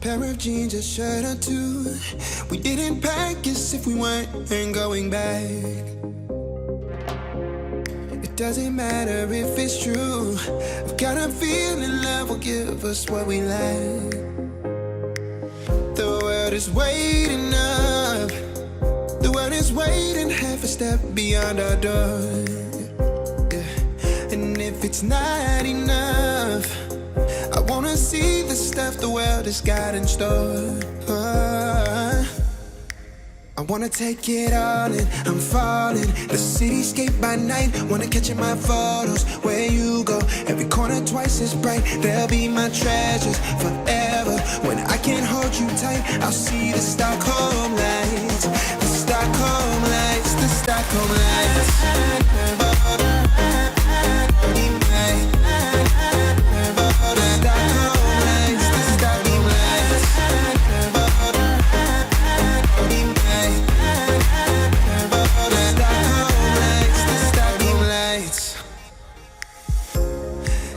pair of jeans, a shirt or two. We didn't pack as if we weren't going back. It doesn't matter if it's true. I've got a feeling love will give us what we lack. The world is waiting up. The world is waiting half a step beyond our door. Yeah. And if it's not enough, I wanna see the stuff the world has got in store. I wanna take it all in, I'm falling. The cityscape by night, wanna catch in my photos. Where you go, every corner twice as bright. They'll be my treasures forever. When I can't hold you tight, I'll see the Stockholm lights. The Stockholm lights, the Stockholm lights.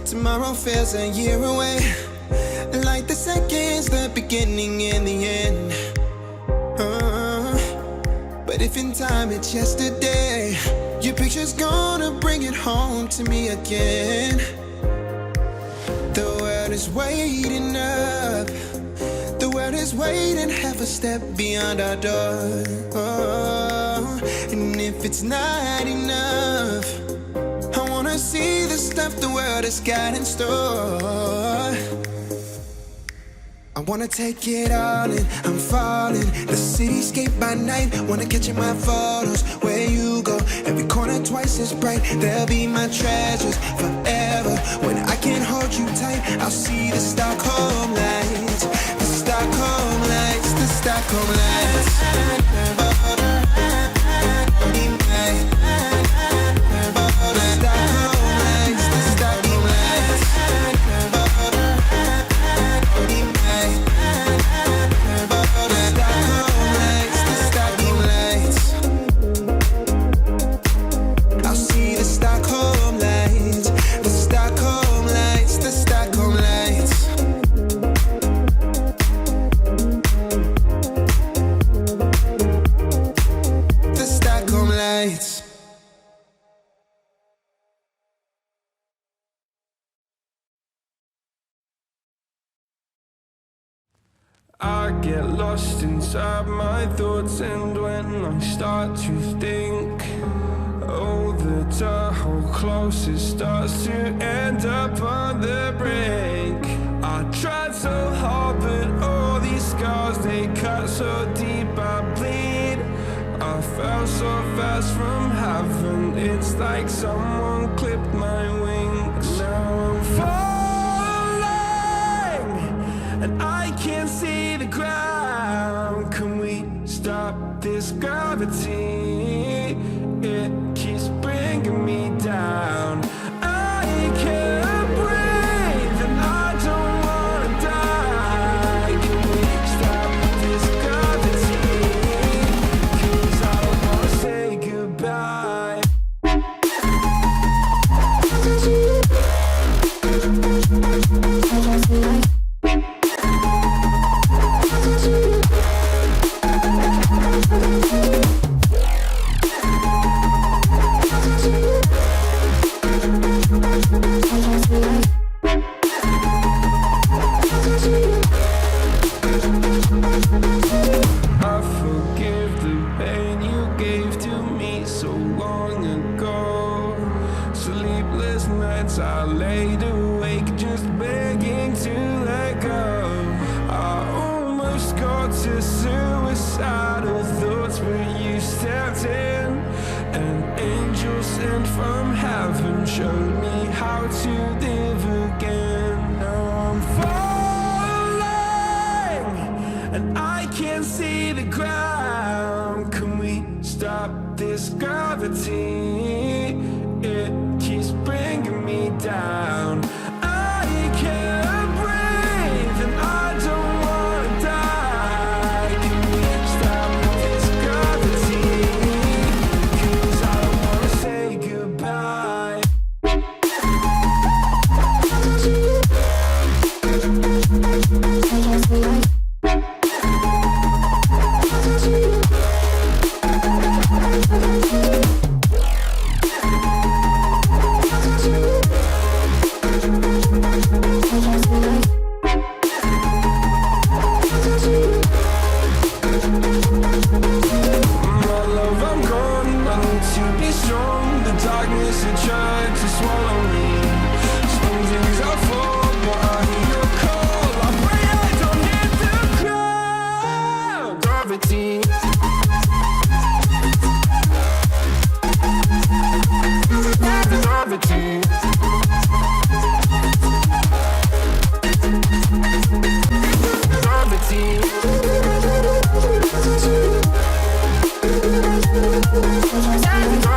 Tomorrow feels a year away, like the seconds, the beginning and the end. But if in time it's yesterday, your picture's gonna bring it home to me again. The world is waiting up. The world is waiting half a step beyond our door. And if it's not enough, I wanna see the stuff the world has got in store. I wanna take it all in, I'm falling. The cityscape by night, wanna catch in my photos. Where you go, every corner twice as bright. They'll be my treasures forever. When I can't hold you tight, I'll see the Stockholm lights. The Stockholm lights, the Stockholm lights. I get lost inside my thoughts, and when I start to think, oh, the Tahoe close, it starts to end up on the brink. I tried so hard, but all these scars, they cut so deep, I bleed. I fell so fast from heaven, it's like someone clipped my wings. Now I'm falling, and I can't see the ground. Can we stop this gravity? It keeps bringing me down. I can't breathe and I don't wanna die. Can we stop this gravity? 'Cause I don't wanna say goodbye. I laid awake just begging to let go. I almost got to suicidal thoughts, but you stepped in. An angel sent from heaven showed me how to live again. Now I'm falling, and I can't see the ground. Can we stop this gravity? It keeps bringing me down. I can't breathe and I don't wanna die. Can we stop this gravity? 'Cause I don't wanna say goodbye.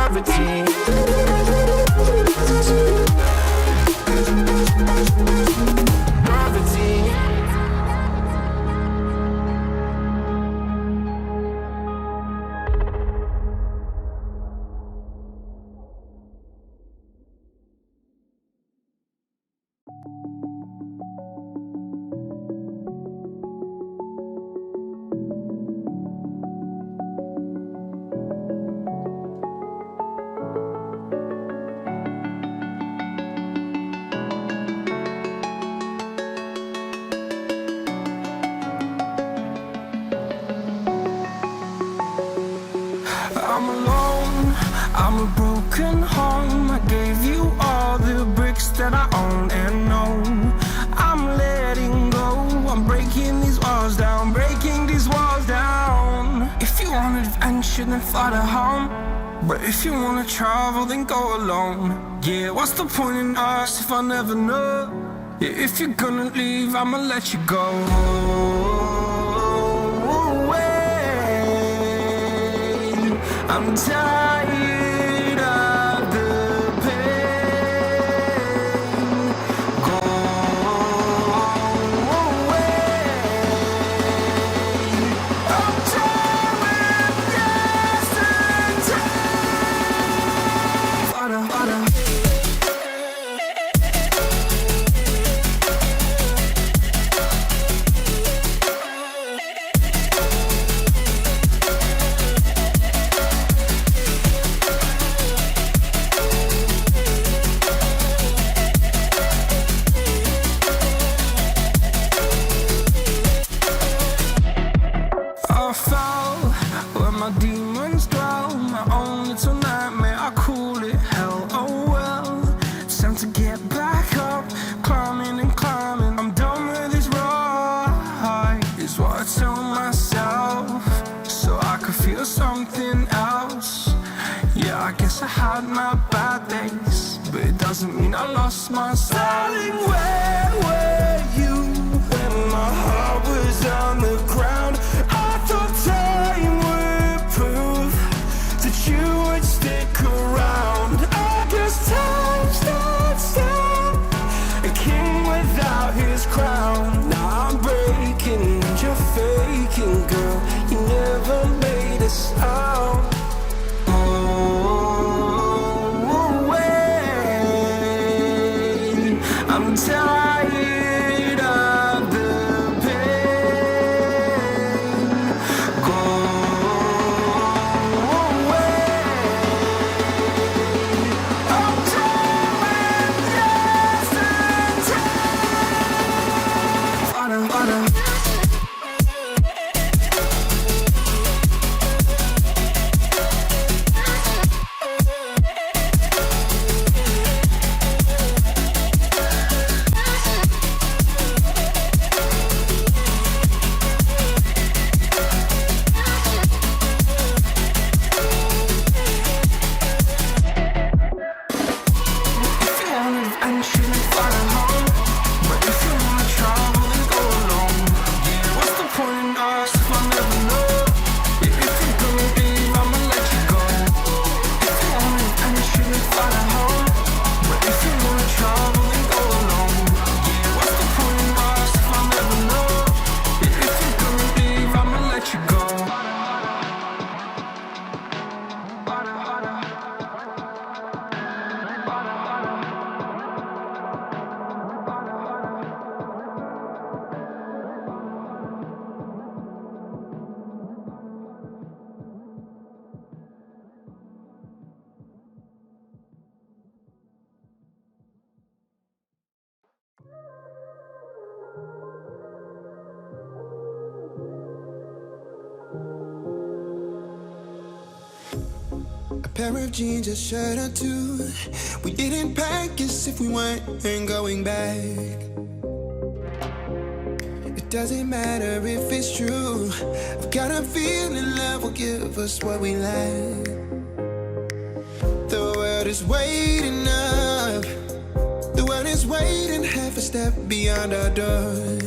gravity. Gravity. I'm alone, I'm a broken home. I gave you all the bricks that I own and know. I'm letting go, I'm breaking these walls down, breaking these walls down. If you want adventure, then fly to home. But if you wanna travel, then go alone. Yeah, what's the point in us if I never know? Yeah, if you're gonna leave, I'ma let you go. I'm tired of the pain. Go away. I'm tired with yesterday. Fada, fada. I fell where my demons dwell. My own little nightmare, I call it hell. Oh well, it's time to get back up, climbing and climbing. I'm done with this ride, is what I tell myself, so I could feel something else. Yeah, I guess I had my bad days, but it doesn't mean I lost myself. Darling, where were you when my heart was on the ground? I thought time would prove that you would stick around. I guess time stands still, a king without his crown. Now I'm breaking and you're faking, girl. You never made a sound. I'm tired of the pain. Go away. I'm tired with yesterday. Fada, fada. A pair of jeans, a shirt or two. We didn't pack as if we weren't going back. It doesn't matter if it's true. I've got a feeling love will give us what we lack. The world is waiting up. The world is waiting half a step beyond our door.